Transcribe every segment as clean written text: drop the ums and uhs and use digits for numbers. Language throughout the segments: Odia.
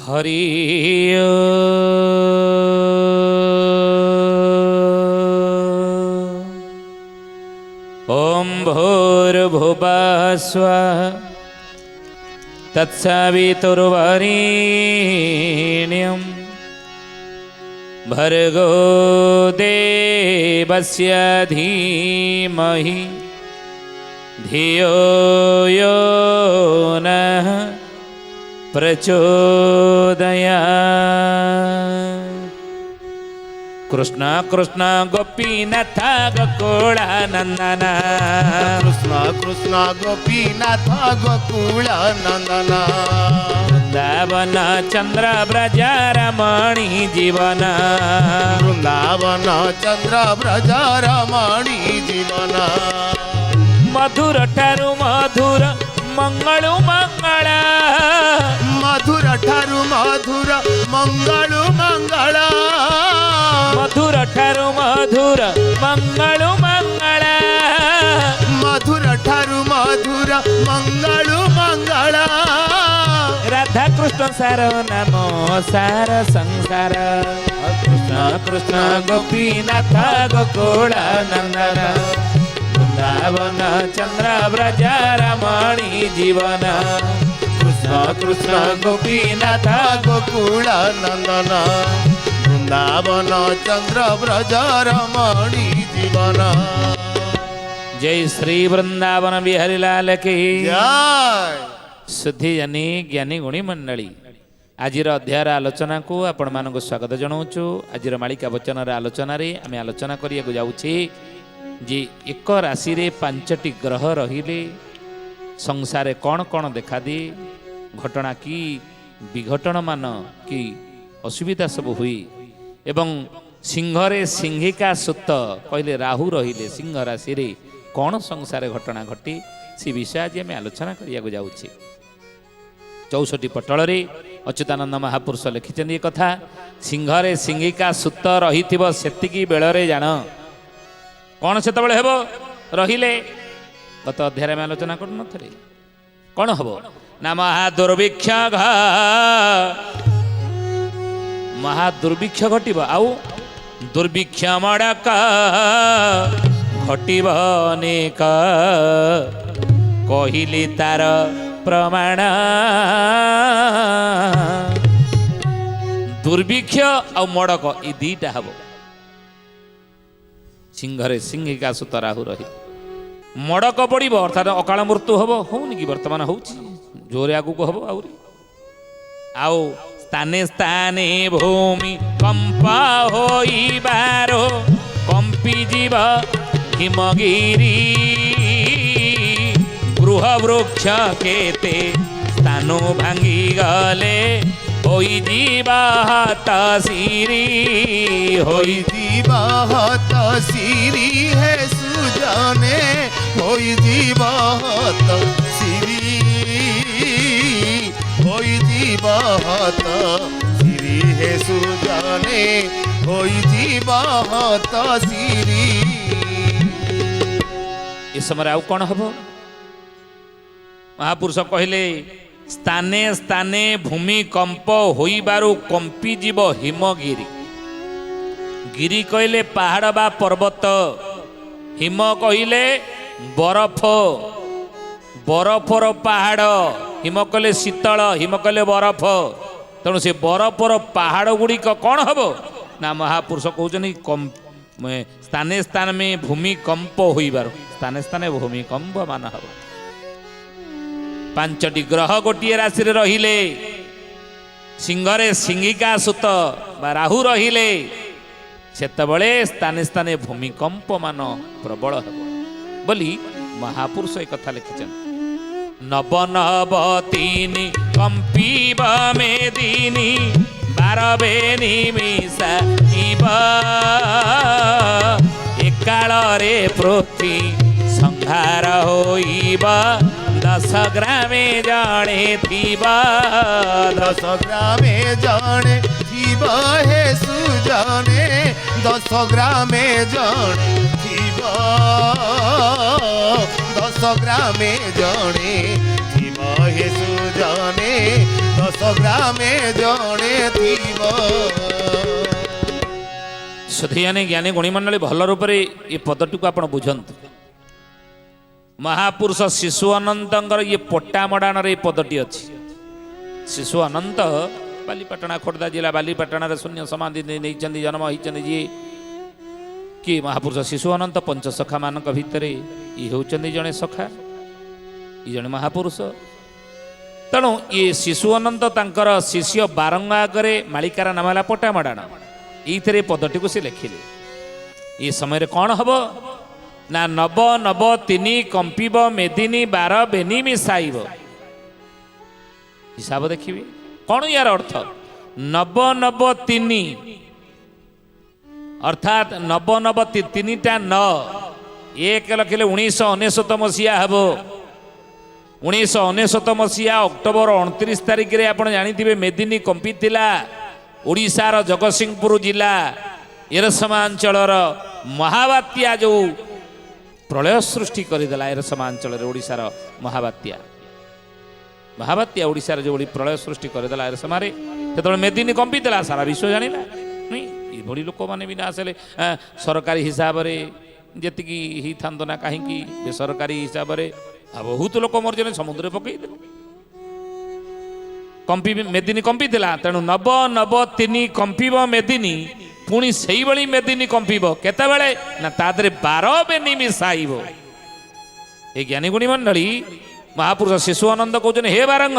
हरि ओम भूर्भुवः स्वः तत्सवितुर्वरेण्यं भर्गो देवस्य धीमहि धियो यो नः प्रचोदयात्। कृष्ण कृष्ण गोपीनाथ गोकुलानंदन कृष्ण कृष्ण गोपीनाथ गोकुलानंदन वृंदावन चंद्र ब्रज रमणी जीवन वृंदावन चंद्र ब्रज रमणी जीवन मधुर ठारु मधुर मंगलु मंगल मधुर ठारु मधुर मंगलु मंगल मधुर ठारु मधुर मंगलु मंगल मधुर ठारु मधुर मंगलु मंगल राधा कृष्ण सार नामो सार संसार कृष्ण कृष्ण गोपीनाथ गोकुलानंदन वृंदावन चंद्र ब्रज रमणी जीवन कृष्ण कृष्ण गोपीनाथ गोकुलानंदन वृंदावन चंद्र ब्रज रमणी जीवन। जय श्री वृंदावन बिहारी लाल की जय। शुद्धि जानी ज्ञानी गुणी मंडली आजिर अध्यायर आलोचना को आपण मानक स्वागत जनाऊँ। आजिर मालिका वचन आलोचन आम आलोचना करिया जाऊँचे जे एक राशि रे 5टी ग्रह रहिले संसार कौन कौन देखा दिए घटना की विघटन मान की असुविधा सब हुई एवं सिंहरे सिंहिका सुत कहले राहु रहिले सिंह राशि रे कौन संसार घटना घटी से विषय आज आम आलोचना करिया जाऊँचे। 64 पटल रे अच्युतानंद महापुरुष लिखिछन ये कथा सिंहरे सिंहिका सुत रहिथिबो सेतिकी बेलरे जान कौन से तबले हेबो रहिले गत अध्याय में आलोचना कर नथरे कौन हबो ना महादुर्भिक्ष महादुर्भिक्ष घटिब आउ दुर्भिक्ष मड़क घटिब अनेक कहिली तार प्रमाण दुर्भिक्ष आ मड़क ये दीटा हबो सिंहरे सिंहिका सुत राहु रही मड़क पड़ब अर्थात अकाल मृत्यु हम होनी कि बर्तमान हो जोरे आगु को हम आउरी आओ स्थाने स्थाने भूमि कंपा होइबारो कंपी जीव हिमगिरी गृह वृक्ष केते स्थानु भांगी गले होई जीवा हाथ सिरी होई जीवा हाथ सिरी है सुजाने होई जीवा हाथ सिरी होई जीवा हाथ सिरी है सुजाने होई जीवा हाथ सिरी। इस समय आउ कौन हम महापुरुष कहले स्थाने स्थाने भूमिकंप होइबारु कंपी जीव हिमगिरी गिरी कहले पहाड़ बा पर्वत हिम कहले बरफ बरफर पहाड़ हिम कहले शीतल हिम कहले बरफ तेणु से बरफर पहाड़ गुड़िक कौन हम ना महापुरुष कहते स्थाने स्थान में भूमिकंप होइबारु स्थाने स्थाने भूमिकंप मान हम 5टी ग्रह गोटे राशि रहिले सिंहरे सिंहिका सुत बा राहु रहिले सेतबळे स्थाने स्थाने भूमिकंप मान प्रबल हेब बोली महापुरुष एक कथा लिखिछन नव नव तीनि कंपीब मेदिनी 12 बेनी मिसा इब एकाल रे पृथ्वी संहार होइबा 10 ग्रामे जाने थीबा 10 ग्रामे जाने थीबा हे सुजाने 10 ग्रामे जाने थीबा 10 ग्रामे जाने थीबा ଥିବ ହେ ସୁଜନେ 10 ଗ୍ରାମେ ଜଣେ ଥିବ। ସୁଧିୟାନୀ ଜ୍ଞାନୀ ଗୁଣିମଣ୍ଡଳୀ ଭଲ ରୂପରେ ଏ ପଦଟିକୁ ଆପଣ ବୁଝନ୍ତୁ। ମହାପୁରୁଷ ଶିଶୁ ଅନନ୍ତଙ୍କର ଇଏ ପଟ୍ଟା ମଡ଼ାଣରେ ଏ ପଦଟି ଅଛି। ଶିଶୁ ଅନନ୍ତ ବାଲିପାଟଣା ଖୋର୍ଦ୍ଧା ଜିଲ୍ଲା ବାଲିପାଟଣାରେ ଶୂନ୍ୟ ସମାଧି ନେଇଛନ୍ତି, ଜନ୍ମ ହୋଇଛନ୍ତି ଯିଏ କି ମହାପୁରୁଷ ଶିଶୁ ଅନନ୍ତ ପଞ୍ଚସଖା ମାନଙ୍କ ଭିତରେ ଇଏ ହେଉଛନ୍ତି ଜଣେ ସଖା, ଇଏ ଜଣେ ମହାପୁରୁଷ। ତେଣୁ ଇଏ ଶିଶୁ ଅନନ୍ତ ତାଙ୍କର ଶିଷ୍ୟ ବାରଙ୍ଗ ଆଗରେ ମାଳିକାର ନାମ ହେଲା ପଟ୍ଟା ମଡ଼ାଣ। ଏଇଥିରେ ପଦଟିକୁ ସେ ଲେଖିଲେ। ଏ ସମୟରେ କ'ଣ ହବ ନା ନବ ନବ ତିନି କମ୍ପିବ ମେଦିନୀ ବାର ବେନି ମିଶାଇବ। ହିସାବ ଦେଖିବେ କ'ଣ ୟାର ଅର୍ଥ। ନବ ନବ ତିନି ଅର୍ଥାତ୍ ନବ ନବ ତିନିଟା ନ ଏକ ଲେଖିଲେ 1999 ମସିହା ହେବ। 1999 ମସିହା ଅକ୍ଟୋବର 29 ତାରିଖରେ ଆପଣ ଜାଣିଥିବେ ମେଦିନୀ କମ୍ପିଥିଲା ଓଡ଼ିଶାର ଜଗତସିଂହପୁର ଜିଲ୍ଲା ଏରସମା ଅଞ୍ଚଳର ମହାବାତ୍ୟା ଯେଉଁ ପ୍ରଳୟ ସୃଷ୍ଟି କରିଦେଲା। ଏରସମା ଅଞ୍ଚଳରେ ଓଡ଼ିଶାର ମହାବାତ୍ୟା ଓଡ଼ିଶାର ଯେଉଁଭଳି ପ୍ରଳୟ ସୃଷ୍ଟି କରିଦେଲା ଏରସମାରେ, ସେତେବେଳେ ମେଦିନୀ କମ୍ପିଥିଲା, ସାରା ବିଶ୍ୱ ଜାଣିଲା। ଏଭଳି ଲୋକମାନେ ବି ନା ଆସିଲେ ସରକାରୀ ହିସାବରେ ଯେତିକି ହେଇଥାନ୍ତା ନା କାହିଁକି ବେସରକାରୀ ହିସାବରେ ବହୁତ ଲୋକ ମରିଛନ୍ତି, ସମୁଦ୍ରରେ ପକେଇଦେଲେ। ମେଦିନୀ କମ୍ପିଥିଲା। ତେଣୁ ନବ ନବ ତିନି କମ୍ପିବ ମେଦିନୀ, ପୁଣି ସେଇଭଳି ମେଦିନୀ କମ୍ପିବ କେତେବେଳେ ନା ତା ଦେହରେ 12 ବେନି ମିଶାଇବ। ଏ ଜ୍ଞାନୀ ଗୁଣୀ ମଣ୍ଡଳୀ ମହାପୁରୁଷ ଶିଶୁ ଅନନ୍ତ କହୁଛନ୍ତି, ହେ ବାରଙ୍ଗ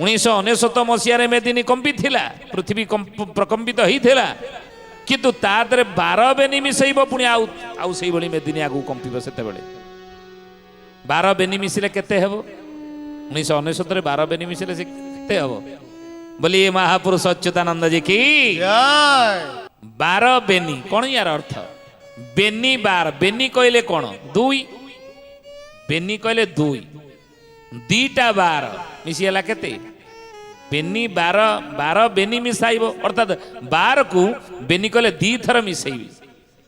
1999 ମସିହାରେ ମେଦିନୀ କମ୍ପିଥିଲା, ପୃଥିବୀ ପ୍ରକମ୍ପିତ ହେଇଥିଲା, କିନ୍ତୁ ତା ଦେହରେ 12 ବେନି ମିଶାଇବ, ପୁଣି ଆଉ ସେଇଭଳି ମେଦିନୀ ଆଗକୁ କମ୍ପିବ। ସେତେବେଳେ 12 ବେନି ମିଶିଲେ କେତେ ହେବ? 1999ରେ 12 ବେନି ମିଶିଲେ ସେ କେତେ ହେବ? ବୋଲି ମହାପୁରୁଷ ଅଚ୍ୟୁତାନନ୍ଦ ଜି କି 12 ବେନି। କ'ଣ ୟାର ଅର୍ଥ? ବେନି 12, ବେନି କହିଲେ କ'ଣ? 2, ବେନି କହିଲେ 2, ଦିଟା 12 ମିଶିଗଲା କେତେ? ବେନି 12 ବେନି ମିଶାଇବ, ଅର୍ଥାତ୍ 12 କୁ ବେନି କହିଲେ 2 ଥର ମିଶାଇବି।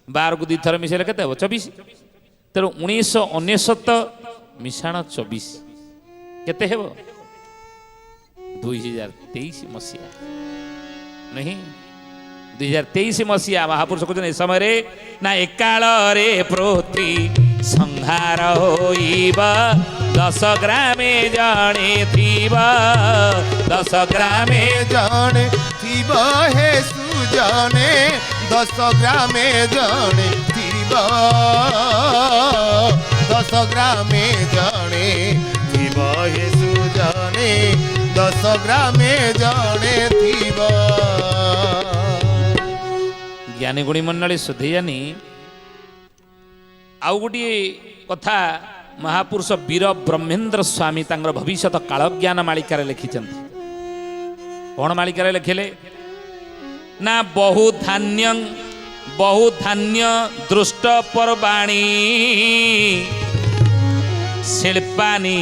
12 କୁ 2 ଥର ମିଶାଇଲେ କେତେ ହେବ? 24। ତେଣୁ 1999 ମିଶାଣ 24 କେତେ ହେବ? 2023 ମସିହା ନାହିଁ, 2023 ମସିହା। ମହାପୁରୁଷ କହୁଛନ୍ତି ଏ ସମୟରେ ନା ଏକାଳରେ ପୃଥ୍ୱୀ ସଂହାର ହୋଇବ, 10 ଗ୍ରାମେ ଜଣେ ଥିବ, 10 ଗ୍ରାମେ ଜଣେ ଥିବ ହେ ସୁଜନେ 10 ଗ୍ରାମେ ଜଣେ ଥିବ, 10 ଗ୍ରାମେ ଜଣେ ଥିବ ହେ ସୁଜନେ 10 ଗ୍ରାମେ ଜଣେ ଥିବ। ଜ୍ଞାନୀ ଗୁଣୀ ମଣ୍ଡଳୀ ସୁଧେୟାନୀ ଆଉ ଗୋଟିଏ କଥା ମହାପୁରୁଷ ବୀର ବ୍ରହ୍ମେନ୍ଦ୍ର ସ୍ୱାମୀ ତାଙ୍କର ଭବିଷ୍ୟତ କାଳଜ୍ଞାନ ମାଳିକାରେ ଲେଖିଛନ୍ତି। କ'ଣ ମାଳିକାରେ ଲେଖିଲେ ନା ବହୁ ଧାନ୍ୟ ଦୃଷ୍ଟ ପର୍ବାଣୀ ଶିଳ୍ପାନି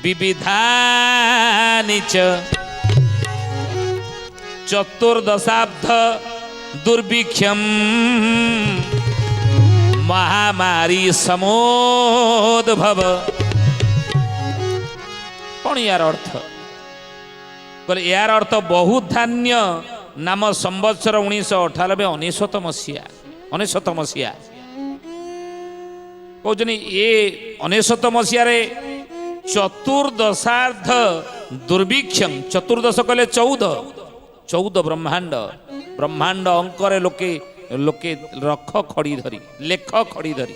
ବିବିଧାନି ଚ ଚତୁର୍ଦଶାବ୍ଦ ଦୁର୍ଭିକ୍ଷମ ମହାମାରୀ ସମୋଦ୍ଭବ। କ'ଣ ୟାର ଅର୍ଥ? କହିଲେ ୟାର ଅର୍ଥ ବହୁ ଧାନ୍ୟ ନାମ ସମ୍ବତ୍ସର 1998 ମସିହା 99 ମସିହା କହୁଛନ୍ତି। ଏ 99 ମସିହାରେ ଚତୁର୍ଦଶାର୍ଦ୍ଧ ଦୁର୍ଭିକ୍ଷମ, ଚତୁର୍ଦଶ କହିଲେ 14 ବ୍ରହ୍ମାଣ୍ଡ ଅଙ୍କରେ ଲୋକେ ଲେଖ ଖଡ଼ି ଧରି।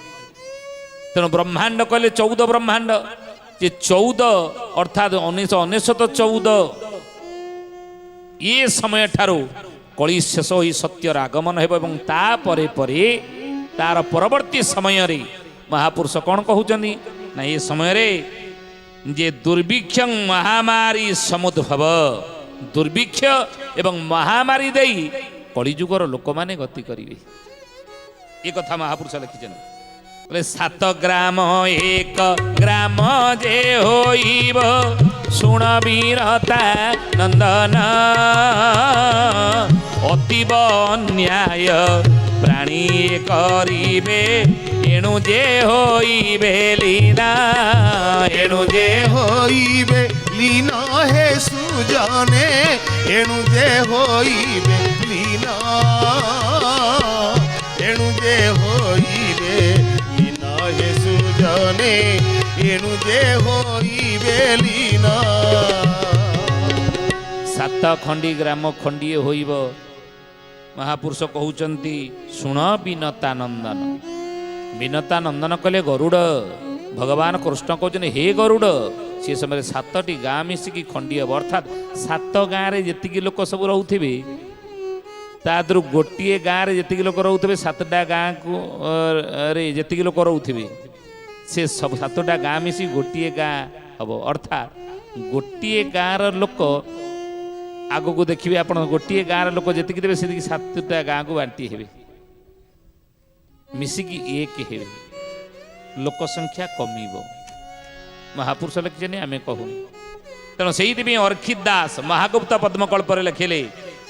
ତେଣୁ ବ୍ରହ୍ମାଣ୍ଡ କହିଲେ 14 ବ୍ରହ୍ମାଣ୍ଡ, ଯେ 14 ଅର୍ଥାତ୍ 1999 14 ଏ ସମୟ ଠାରୁ କଳି ଶେଷ ହୋଇ ସତ୍ୟର ଆଗମନ ହେବ ଏବଂ ତାପରେ ତାର ପରବର୍ତ୍ତୀ ସମୟରେ ମହାପୁରୁଷ କ'ଣ କହୁଛନ୍ତି ନା ଏ ସମୟରେ ଯେ ଦୁର୍ଭିକ୍ଷ ମହାମାରୀ ସମୁଦ୍ଭବ, ଦୁର୍ଭିକ୍ଷ ଏବଂ ମହାମାରୀ ଦେଇ କଳିଯୁଗର ଲୋକମାନେ ଗତି କରିବେ। ଏ କଥା ମହାପୁରୁଷ ଲେଖିଛନ୍ତି। 7 ଗ୍ରାମ 1 ଗ୍ରାମ ଯେ ହୋଇବ, ଶୁଣ ବୀରତା ନନ୍ଦନ ଅତୀବ ଅନ୍ୟାୟ ପ୍ରାଣୀ କରିବେ, ଏଣୁ ଯେ ହୋଇବେ ଲୀନା ଏଣୁ ଯେ হইবে লীন হে সুজনে এণু যে হইবে লীন এণু যে হইবে লীন হে সুজনে এণু যে হইবে লীন ସାତ ଖଣ୍ଡି ଗ୍ରାମ ଖଣ୍ଡିଏ ହୋଇବ। ମହାପୁରୁଷ କହୁଛନ୍ତି ଶୁଣ ବିନତା ନନ୍ଦନ। ବିନତା ନନ୍ଦନ କଲେ ଗରୁଡ଼। ଭଗବାନ କୃଷ୍ଣ କହୁଛନ୍ତି ହେ ଗରୁଡ଼। ସେ ସମୟରେ 7ଟି ଗାଁ ମିଶିକି ଖଣ୍ଡିଏ ହେବ, ଅର୍ଥାତ୍ 7 ଗାଁରେ ଯେତିକି ଲୋକ ସବୁ ରହୁଥିବେ ତା ଦେହରୁ ଗୋଟିଏ ଗାଁରେ ଯେତିକି ଲୋକ ରହୁଥିବେ 7ଟା ଗାଁକୁ ରେ ଯେତିକି ଲୋକ ରହୁଥିବେ ସେ ସବୁ 7ଟା ଗାଁ ମିଶି ଗୋଟିଏ ଗାଁ ହେବ। ଅର୍ଥାତ୍ ଗୋଟିଏ ଗାଁର ଲୋକ ଆଗକୁ ଦେଖିବେ ଆପଣ, ଗୋଟିଏ ଗାଁର ଲୋକ ଯେତିକି ଦେବେ ସେତିକି 7ଟା ଗାଁକୁ ବାଣ୍ଟି ହେବେ, ମିଶିକି ଏକ ହେବେ, ଲୋକ ସଂଖ୍ୟା କମିବ। ମହାପୁରୁଷ ଲେଖିଛନ୍ତି, ଆମେ କହୁନି। ତେଣୁ ସେଇଥିପାଇଁ ଅର୍ଖିତ ଦାସ ମହାଗୁପ୍ତ ପଦ୍ମକଳ୍ପରେ ଲେଖିଲେ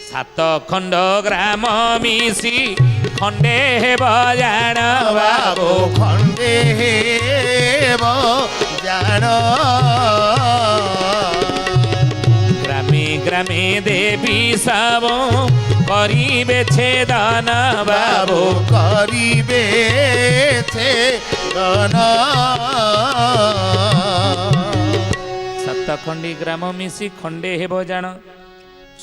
7 ଖଣ୍ଡ ଗ୍ରାମ ମିଶି ଖଣ୍ଡେ ହେବ ଜାଣ ବାବୁ খণ্ডে হেব জান গ্রামে গ্রামে দেবী সব করিবে ছেদন বাবু বাবু করিবে ছে গণ 7 ଖଣ୍ଡି ଗ୍ରାମ ମିଶି ଖଣ୍ଡେ ହେବ ଜାଣ।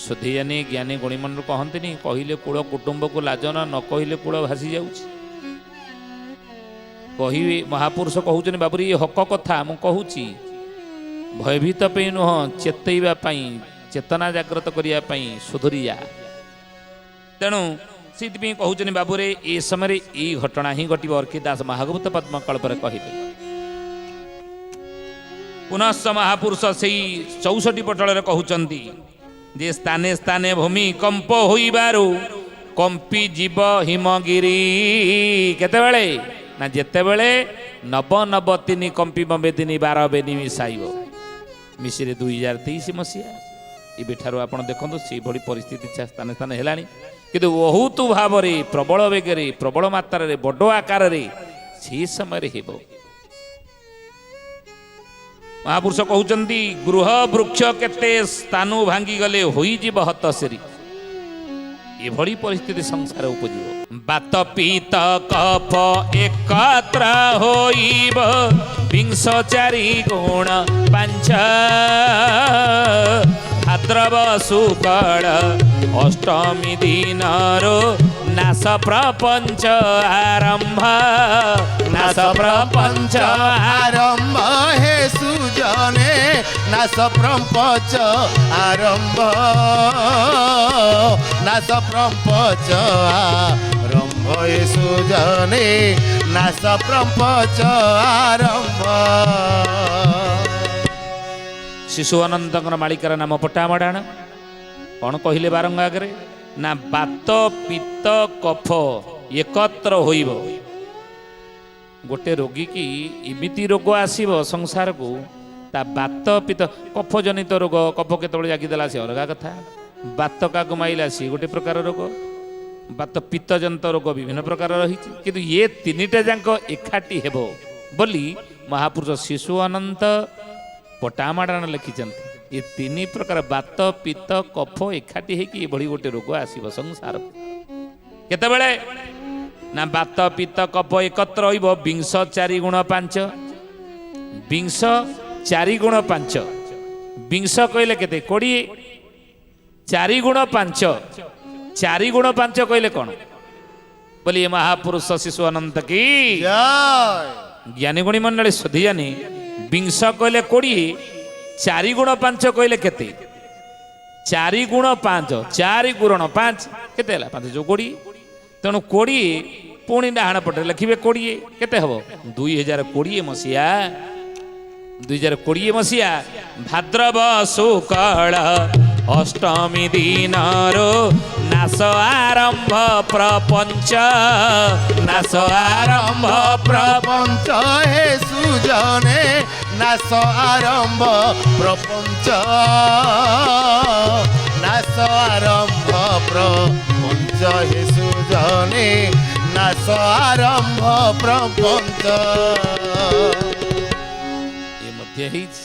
ସୁଧିଜାନି ଜ୍ଞାନୀ ଗୁଣିମଣ୍ଡଳ କହନ୍ତିନି, କହିଲେ କୂଳ କୁଟୁମ୍ବକୁ ଲାଜନା, ନ କହିଲେ କୂଳ ଭାସି ଯାଉଛି। କହିବେ ମହାପୁରୁଷ କହୁଛନ୍ତି, ବାବୁରେ ଇଏ ହକ କଥା ମୁଁ କହୁଛି, ଭୟଭୀତ ପାଇଁ ନୁହଁ, ଚେତେଇବା ପାଇଁ, ଚେତନା ଜାଗ୍ରତ କରିବା ପାଇଁ, ସୁଧୁରି ଯା। ତେଣୁ ସେଇଥିପାଇଁ କହୁଛନ୍ତି ବାବୁରେ ଏ ସମୟରେ ଏଇ ଘଟଣା ହିଁ ଘଟିବ। ଅର୍କିତ ଦାସ ମହାଗୁପ୍ତ ପଦ୍ମକଳ୍ପରେ କହିଲେ। ପୁନଶ୍ଚ ମହାପୁରୁଷ ସେଇ 64 ପଟଳରେ କହୁଛନ୍ତି ଯେ ସ୍ଥାନେ ସ୍ଥାନେ ଭୂମି କମ୍ପ ହୋଇବାରୁ କମ୍ପି ଯିବ ହିମଗିରି। କେତେବେଳେ ନା ଯେତେବେଳେ 993 କମ୍ପିବ ବେଦିନୀ 12 ବେନି ମିଶାଇବ। ମିଶିରେ 2023 ମସିହା ଏବେଠାରୁ ଆପଣ ଦେଖନ୍ତୁ ସେଇଭଳି ପରିସ୍ଥିତି ସ୍ଥାନେ ସ୍ଥାନେ ହେଲାଣି। କିନ୍ତୁ ବହୁତ ଭାବରେ ପ୍ରବଳ ବେଗରେ ପ୍ରବଳ ମାତ୍ରାରେ ବଡ଼ ଆକାରରେ ସେହି ସମୟରେ ହେବ। ମହାପୁରୁଷ କହୁଛନ୍ତି ଗୃହ ବୃକ୍ଷ କେତେ ସ୍ଥାନୁ ଭାଙ୍ଗିଗଲେ ହୋଇଯିବ ହତଶରୀ। ଏଭଳି ପରିସ୍ଥିତି ସଂସାର ଉପଜିବ। ବାତ ପିତ କଫ ଏକତ୍ର ହୋଇବ 24 ଗୁଣ 5 ଭାଦ୍ରବ ଶୁକ୍ଳ ଅଷ୍ଟମୀ ଦିନରୁ ନାଶ ପ୍ରପଞ୍ଚ ଆରମ୍ଭ ନାଶ ପ୍ରପଞ୍ଚ আরম্ভ হে সুজনে নাশ প্রপঞ্চ আরম্ভ নাশ প্রপঞ্চ আরম্ভ হে সুজনে নাশ প্রপঞ্চ আরম্ভ। ଶିଶୁ ଅନନ୍ତଙ୍କର ମାଳିକାର ନାମ ପଟାମଡ଼ାଣ। କ'ଣ କହିଲେ ବାରଙ୍ଗ ଆଗରେ ନା ବାତ ପିତ୍ତ କଫ ଏକତ୍ର ହୋଇବ। ଗୋଟେ ରୋଗୀ କି ଏମିତି ରୋଗ ଆସିବ ସଂସାରକୁ, ତା ବାତ ପିତ୍ତ କଫ ଜନିତ ରୋଗ, କଫ କେତେବେଳେ ଜାଗିଦେଲା ସେ ଅଲଗା କଥା, ବାତ କାକୁ ମାଇଲା ସିଏ ଗୋଟେ ପ୍ରକାର ରୋଗ, ବାତ ପିତ୍ତ ଜନିତ ରୋଗ ବିଭିନ୍ନ ପ୍ରକାର ରହିଛି। କିନ୍ତୁ ଇଏ 3ଟା ଯାକ ଏକାଠି ହେବ ବୋଲି ମହାପୁରୁଷ ଶିଶୁ ଅନନ୍ତ ପଟାମଡ଼ାଣ ଲେଖିଛନ୍ତି। ଏ 3 ପ୍ରକାର ବାତ ପିତ୍ତ କଫ ଏକାଠି ହେଇକି ଏଭଳି ଗୋଟେ ରୋଗ ଆସିବ ସଂସାରକୁ। କେତେବେଳେ ନା ବାତ ପିତ୍ତ କଫ ଏକତ୍ର ରହିବ 24 ଗୁଣ 5 24 ଗୁଣ 5 ବିଂଶ କହିଲେ କେତେ 20 4 ଗୁଣ 5 4 ଗୁଣ 5 କହିଲେ କ'ଣ ବୋଲି ମହାପୁରୁଷ ଶିଶୁ ଅନନ୍ତ କି জয় ଜ୍ଞାନୀ ଗୁଣୀ ମଣ୍ଡଳୀ ସୁଧିଜାନି ବିଂଶ କହିଲେ 20 4 ଗୁଣ 5 କହିଲେ କେତେ 4 ଗୁଣ 5 4 ଗୁଣନ 5 କେତେ ହେଲା 5 ଯୋଉ 20 ତେଣୁ 20 ପୁଣି ଡାହାଣ ପଟେ ଲେଖିବେ 20 କେତେ ହେବ 2020 ମସିହା 2020 ମସିହା ଭାଦ୍ରବ ଶୁକ୍ଳ ଅଷ୍ଟମୀ ଦିନରୁ ନାଶ ଆରମ୍ଭ ପ୍ରପଞ୍ଚ ନାଶ ଆରମ୍ଭ প্রপঞ্চ হে সুজনে নাশ আরম্ভ প্রপঞ্চ নাশ আরম্ভ প্রপঞ্চ হে সুজনে ନାଶ ଆରମ୍ଭ ପ୍ରପଞ୍ଚ। ଏ ମଧ୍ୟ ହେଇଛି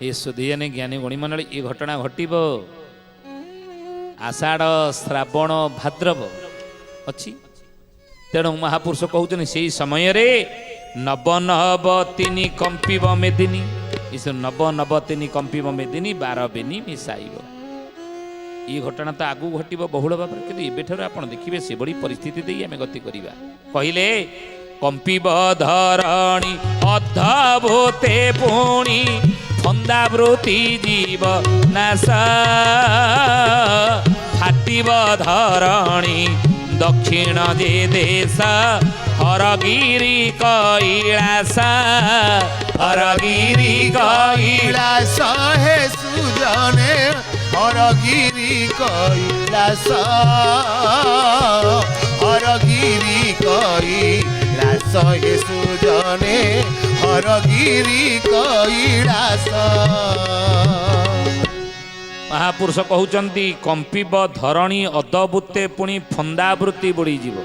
ଏ ସୁଧିଆନି ଜ୍ଞାନୀ ଗୁଣୀ ମଣ୍ଡଳୀ ଏ ଘଟଣା ଘଟିବ ଆଷାଢ଼ ଶ୍ରାବଣ ଭାଦ୍ରବ ଅଛି। ତେଣୁ ମହାପୁରୁଷ କହୁଛନ୍ତି ସେଇ ସମୟରେ ନବ ନବ ତିନି କମ୍ପିବ ମେଦିନୀ। ଏସବୁ ନବ ନବ ତିନି କମ୍ପିବ ମେଦିନୀ 12 ବେନି ମିଶାଇବ। ଏ ଘଟଣା ତ ଆଗକୁ ଘଟିବ ବହୁଳ ଭାବରେ, କିନ୍ତୁ ଏବେଠାରୁ ଆପଣ ଦେଖିବେ ସେଭଳି ପରିସ୍ଥିତି ଦେଇ ଆମେ ଗତି କରିବା। କହିଲେ କମ୍ପିବ ଧରଣୀ ଅଧଭୂତେ ପୁଣି ଫନ୍ଦାବୃତ୍ତି ଜୀବ ନାଶ। ଫାଟିବ ଧରଣୀ ଦକ୍ଷିଣ ଯେ ଦେଶ ହରଗିରି କୈଳାସ। ହରଗିରି କୈଳାସ କୈଳାସ ହେ ସୁଜନେ ହରଗିରି କୈଳାସ। ହରଗିରି କୈଳାସ ହେ ସୁଜନେ ହରଗିରି କୈଳାସ। ମହାପୁରୁଷ କହୁଛନ୍ତି କମ୍ପିବ ଧରଣୀ ଅଦଭୂତେ ପୁଣି ଫନ୍ଦାବୃତ୍ତି ବୁଡ଼ିଯିବ।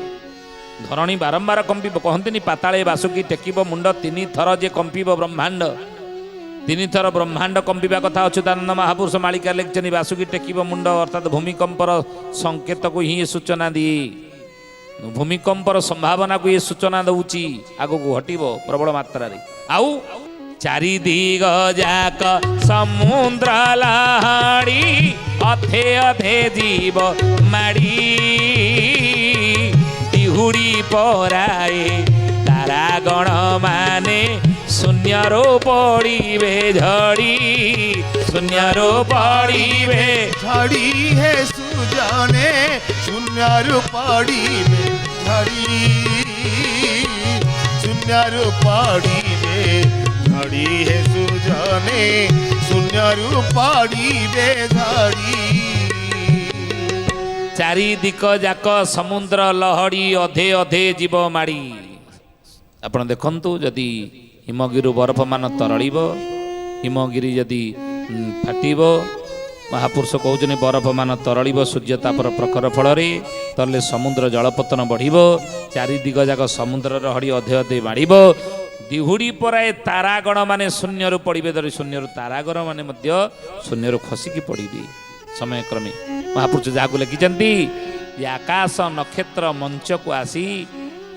ଧରଣୀ ବାରମ୍ବାର କମ୍ପିବ। କହନ୍ତିନି ପାତାଳେ ବାସୁକି ଟେକିବ ମୁଣ୍ଡ, 3 ଥର ଯେ କମ୍ପିବ ବ୍ରହ୍ମାଣ୍ଡ। 3 ଥର ବ୍ରହ୍ମାଣ୍ଡ କମ୍ପିବା କଥା ଅଚ୍ୟୁତାନନ୍ଦ ମହାପୁରୁଷ ମାଳିକା ଲେଖିଛନ୍ତି। ବାସୁକି ଟେକିବ ମୁଣ୍ଡ ଅର୍ଥାତ୍ ଭୂମିକମ୍ପର ସଂକେତକୁ ହିଁ ସୂଚନା ଦିଏ। ଭୂମିକମ୍ପର ସମ୍ଭାବନାକୁ ଏ ସୂଚନା ଦେଉଛି ଆଗକୁ ଘଟିବ ପ୍ରବଳ ମାତ୍ରାରେ। ଆଉ ଚାରିଦିଗ ଯାକ ସମୁଦ୍ର ଲହଡ଼ି ଅଧେ ଅଧେ ଜୀବ ମାଡ଼ି। ଦିହୁଡ଼ି ପରାଏ ତାରାଗଣ ମାନେ ଶୂନ୍ୟରୁ ପଡ଼ିବେ ଝଡ଼ି। ଶୂନ୍ୟରୁ ପଡ଼ିବେ ଝଡ଼ି ହେ ସୁଜନେ ଶୂନ୍ୟରୁ ପଡ଼ିବେ ଝଡ଼ି। ଶୂନ୍ୟରୁ ପଡ଼ିବେ ଝଡ଼ି ହେ ସୁଜନେ ଶୂନ୍ୟରୁ ପଡ଼ିବେ ଝଡ଼ି। ଚାରିଦିକ ଯାକ ସମୁଦ୍ର ଲହଡ଼ି ଅଧେ ଅଧେ ଯିବ ମାଡ଼ି। ଆପଣ ଦେଖନ୍ତୁ ଯଦି ହିମଗିରିରୁ ବରଫମାନ ତରଳିବ, ହିମଗିରି ଯଦି ଫାଟିବ, ମହାପୁରୁଷ କହୁଛନ୍ତି ବରଫମାନ ତରଳିବ ସୂର୍ଯ୍ୟତାପର ପ୍ରଖର ଫଳରେ, ତରଲେ ସମୁଦ୍ର ଜଳପତନ ବଢ଼ିବ। ଚାରିଦିଗ ଯାକ ସମୁଦ୍ର ଲହଡ଼ି ଅଧେ ଅଧେ ମାଡ଼ିବ। ଦିହୁଡ଼ି ପରାଏ ତାରାଗଣ ମାନେ ଶୂନ୍ୟରୁ ପଡ଼ିବେ ଧରି। ଶୂନ୍ୟରୁ ତାରାଗଣ ମାନେ ମଧ୍ୟ ଶୂନ୍ୟରୁ ଖସିକି ପଡ଼ିବେ ସମୟକ୍ରମେ। ମହାପୁରୁଷ ଯାହାକୁ ଲେଖିଛନ୍ତି ଯେ ଆକାଶ ନକ୍ଷତ୍ର ମଞ୍ଚକୁ ଆସି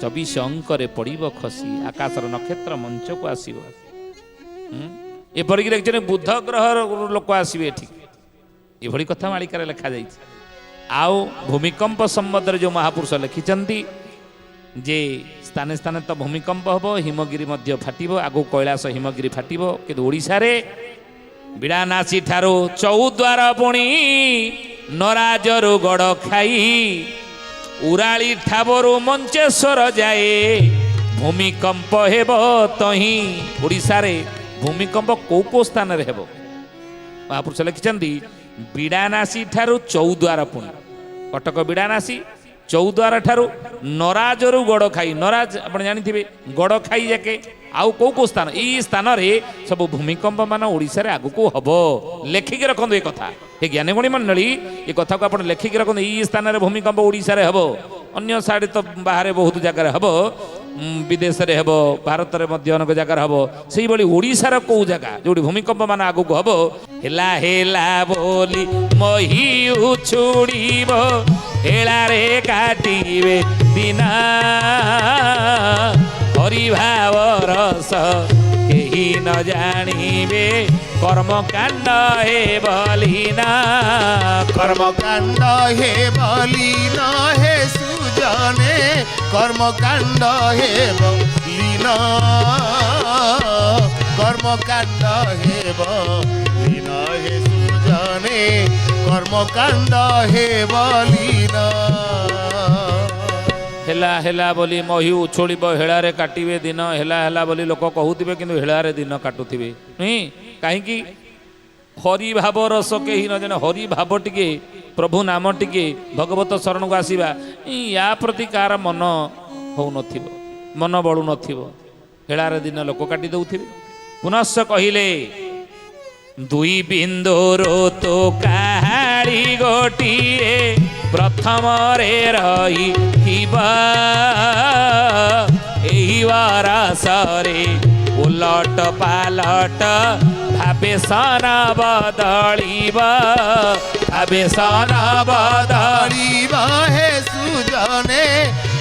24 ଅଙ୍କରେ ପଡ଼ିବ ଖସି। ଆକାଶର ନକ୍ଷତ୍ର ମଞ୍ଚକୁ ଆସିବ। ଏପରିକି ଲେଖିଛନ୍ତି ବୁଧ ଗ୍ରହର ଲୋକ ଆସିବେ ଏଠି। ଏଭଳି କଥା ମାଳିକାରେ ଲେଖାଯାଇଛି। ଆଉ ଭୂମିକମ୍ପ ସମ୍ବନ୍ଧରେ ଯେଉଁ ମହାପୁରୁଷ ଲେଖିଛନ୍ତି ଯେ ସ୍ଥାନେ ସ୍ଥାନେ ତ ଭୂମିକମ୍ପ ହେବ, ହିମଗିରି ମଧ୍ୟ ଫାଟିବ। ଆଗକୁ କୈଳାସ ହିମଗିରି ଫାଟିବ। କିନ୍ତୁ ଓଡ଼ିଶାରେ ବିଡ଼ାନାସୀ ଠାରୁ ଚୌଦ୍ୱାର ପୁଣି ନରାଜରୁ ଗଡ଼ ଖାଇ ଉରାଳି ଠାବରୁ ମଞ୍ଚେଶ୍ୱର ଯାଏ ଭୂମିକମ୍ପ ହେବ ତହିଁ। ଓଡ଼ିଶାରେ ଭୂମିକମ୍ପ କୋଉ କୋଉ ସ୍ଥାନରେ ହେବ ମହାପୁରୁଷ ଲେଖିଛନ୍ତି। ବିଡ଼ାନାସୀ ଠାରୁ ଚୌଦ୍ୱାର ପୁଣି, କଟକ ବିଡ଼ାନାସୀ, ଚୌଦ୍ୱାର ଠାରୁ ନରାଜରୁ ଗଡ଼ ଖାଇ। ନରାଜ ଆପଣ ଜାଣିଥିବେ ଗଡ଼ ଖାଇ ଯାକେ। ଆଉ କୋଉ କୋଉ ସ୍ଥାନ? ଏଇ ସ୍ଥାନରେ ସବୁ ଭୂମିକମ୍ପ ମାନ ଓଡ଼ିଶାରେ ଆଗକୁ ହବ। ଲେଖିକି ରଖନ୍ତୁ ଏ କଥା। ଏ ଜ୍ଞାନୀଗୁଣୀ ମଣ୍ଡଳୀ ଏ କଥାକୁ ଆପଣ ଲେଖିକି ରଖନ୍ତୁ। ଏଇ ସ୍ଥାନରେ ଭୂମିକମ୍ପ ଓଡ଼ିଶାରେ ହବ। ଅନ୍ୟ ସାଇଡ୍ ତ ବାହାରେ ବହୁତ ଜାଗାରେ ହବ, ବିଦେଶରେ ହେବ, ଭାରତରେ ମଧ୍ୟ ଅନେକ ଜାଗାରେ ହବ। ସେଇଭଳି ଓଡ଼ିଶାର କୋଉ ଜାଗା ଯୋଉଠି ଭୂମିକମ୍ପ ମାନ ଆଗକୁ ହବ, ହେଲା ହେଲା ବୋଲି ମହି ଉଛୁଡ଼ିବ, ହେଳାରେ କାଟିବେ ଦିନ ହରିଭାବ ରସ କେହି ନ ଜାଣିବେ, କର୍ମକାଣ୍ଡ ହେ ବଲିନ। কর্মকাণ্ড হে বলিন হে সুজনে কর্মকাণ্ড হে বলিন। কর্মকাণ্ড হে বলিন হে সুজনে কর্মকাণ্ড হে বলিন। ହେଲା ହେଲା ବୋଲି ମହି ଉଛୁଳିବ, ହେଳାରେ କାଟିବେ ଦିନ। ହେଲା ହେଲା ବୋଲି ଲୋକ କହୁଥିବେ କିନ୍ତୁ ହେଳାରେ ଦିନ କାଟୁଥିବେ ନୁହେଁ। କାହିଁକି? ହରି ଭାବ ରସ କେହି ନ ଜାଣେ। ହରି ଭାବ ଟିକେ, ପ୍ରଭୁ ନାମ ଟିକେ, ଭଗବତ ଶରଣକୁ ଆସିବା, ୟା ପ୍ରତି କାହାର ମନ ହଉନଥିବ, ମନ ବଳୁ ନଥିବ। ହେଳାରେ ଦିନ ଲୋକ କାଟି ଦେଉଥିବେ। ପୁନଶ୍ଚ କହିଲେ ଦୁଇ ବିନ୍ଦୁରୁ ତୁ କାହାଳି ଗୋଟିଏ ପ୍ରଥମରେ ରହିଥିବା ଏହି ବରଷରେ ଉଲଟ ପାଲଟ ଭାବେ ସନ ବଦଳିବ ଭାବେ ସନ ବଦଳିବ হে সুজনে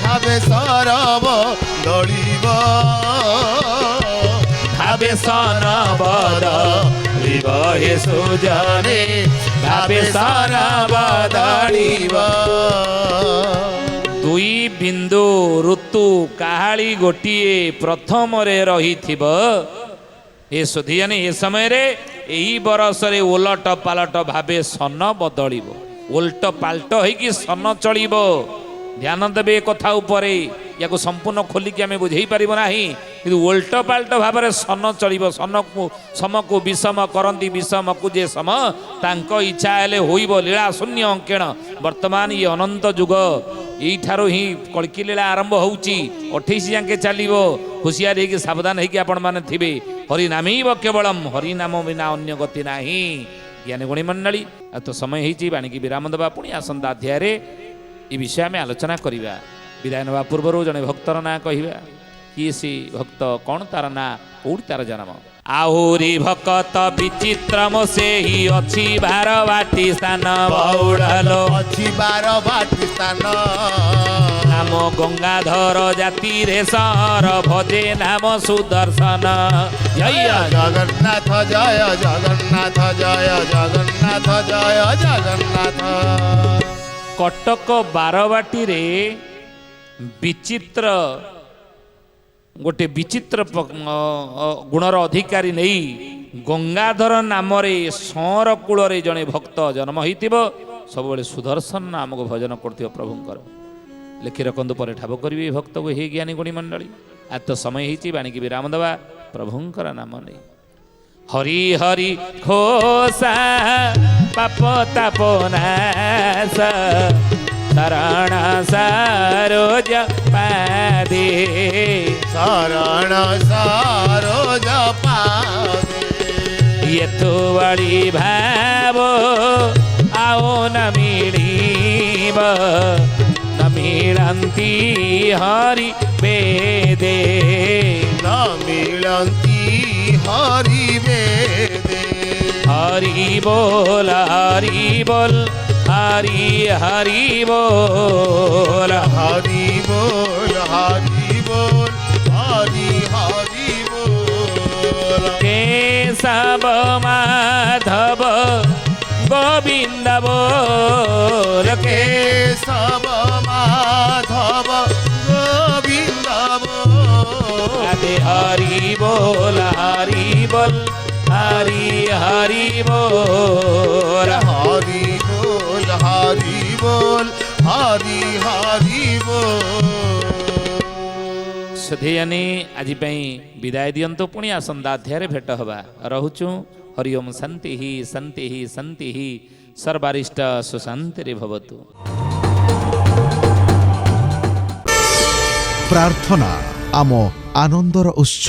ভাবে সরব দলিব ভাবে সন বদলিব হে সুজনে ভাবে সନ ବଦଳିବ ଦୁଇ ବିନ୍ଦୁ ଋତୁ କାହାଳି ଗୋଟିଏ ପ୍ରଥମରେ ରହିଥିବ ଏ ସୁଧିଆନି ଏ ସମୟରେ ଏହି ବରଷରେ ଓଲଟ ପାଲଟ ଭାବେ ସନ ବଦଳିବ ଓଲଟ ପାଲଟ ହେଇକି ସନ ଚଳିବ ଧ୍ୟାନ ଦେବେ ଏ କଥା ଉପରେ ୟାକୁ ସମ୍ପୂର୍ଣ୍ଣ ଖୋଲିକି ଆମେ ବୁଝେଇ ପାରିବ ନାହିଁ କିନ୍ତୁ ଓଲଟ ପାଲଟ ଭାବରେ ସନ ଚଳିବ ସନକୁ ସମକୁ ବିଷମ କରନ୍ତି ବିଷମକୁ ଯେ ସମ ତାଙ୍କ ଇଚ୍ଛା ହେଲେ ହୋଇବ ଲୀଳା ଶୂନ୍ୟ ଅଙ୍କେଣ ବର୍ତ୍ତମାନ ଇଏ ଅନନ୍ତ ଯୁଗ ଏଇଠାରୁ ହିଁ କଳ୍କି ଲୀଳା ଆରମ୍ଭ ହେଉଛି 28 ଯାକେ ଚାଲିବ ହୁସିଆର ହେଇକି ସାବଧାନ ହେଇକି ଆପଣମାନେ ଥିବେ ହରିନାମୀବ କେବଳମ୍ ହରିନାମ ବିନା ଅନ୍ୟ ଗତି ନାହିଁ ଜ୍ଞାନୀ ଗୁଣୀ ମଣ୍ଡଳୀ ଆଉ ତ ସମୟ ହେଇଛି ବାଣିକି ବିରାମ ଦେବା ପୁଣି ଆସନ୍ତା ଅଧ୍ୟାୟରେ ଏ ବିଷୟ ଆମେ ଆଲୋଚନା କରିବା ବିଦାୟ ନେବା ପୂର୍ବରୁ ଜଣେ ଭକ୍ତର ନାଁ କହିବା କିଏ ସେ ଭକ୍ତ କ'ଣ ତାର ନାଁ କୋଉଠି ତାର ଜନ୍ମ ଆହୁରି ଭକତ ବିଚିତ୍ରମ ସେହି ଅଛି ବାରବାଟୀ ସ୍ଥାନ ବଉଳଲୋ ଅଛି ବାରବାଟୀ ସ୍ଥାନ ନାମ ଗଙ୍ଗାଧର ଜାତିରେ ସହର ଭଜେ ନାମ ସୁଦର୍ଶନ ଜୟ জগন্নাথ জয় জগন্নাথ জয় জগন্নাଥ জয় জগন্নাଥ କଟକ ବାରବାଟୀରେ ବିଚିତ୍ର ଗୋଟେ ବିଚିତ୍ର ଗୁଣର ଅଧିକାରୀ ନେଇ ଗଙ୍ଗାଧର ନାମରେ ସଅଁର କୂଳରେ ଜଣେ ଭକ୍ତ ଜନ୍ମ ହୋଇଥିବ ସବୁବେଳେ ସୁଦର୍ଶନ ନାମକୁ ଭଜନ କରୁଥିବ ପ୍ରଭୁଙ୍କର ଲେଖି ରଖନ୍ତୁ ପରେ ଠାବ କରିବେ ଭକ୍ତକୁ ହେ ଜ୍ଞାନୀ ଗୁଣୀ ମଣ୍ଡଳୀ ଆଜି ତ ସମୟ ହେଇଛି ବାଣିକି ବିରାମ ଦେବା ପ୍ରଭୁଙ୍କର ନାମ ନେଇ ହରି ହରି ଘୋଷା ପାପ ତାପ ନାଶ ଶରଣ ସରୋଜ ପାଦେ ଶରଣ ସରୋଜ ପାଦେ ଏଥୁ ବଳି ଭାବ ଆଉ ନ ମିଳିବ ନ ମିଳନ୍ତି ହରି ବେଦେ ନ ମିଳନ୍ତି ହରି ବେଦେ ହରି ବୋଲ ହରି ବୋଲ ହରି ହରି ବୋଲ হরি বল হরি বল হরি হরি বল কেশব মাধব গোবিন্দ ବୋଲ কেশব মাধব গোবিন্দ বল আদে হরি बोल হরি बोल হরি হরি बोल হরি বল হরি বল হরি হরি বল ସୁଧେୟାନୀ ଆଜି ପାଇଁ ବିଦାୟ ଦିଅନ୍ତୁ ପୁଣି ଆସନ୍ତା ଅଧ୍ୟାୟରେ ଭେଟ ହେବା ରହୁଛୁ ହରି ଓମ୍ ଶାନ୍ତି ହି ଶାନ୍ତି ହି ଶାନ୍ତି ହି ସର୍ବାରିଷ୍ଟ ସୁଶାନ୍ତିରେ ଭବତୁ ପ୍ରାର୍ଥନା ଆମ ଆନନ୍ଦର ଉତ୍ସ।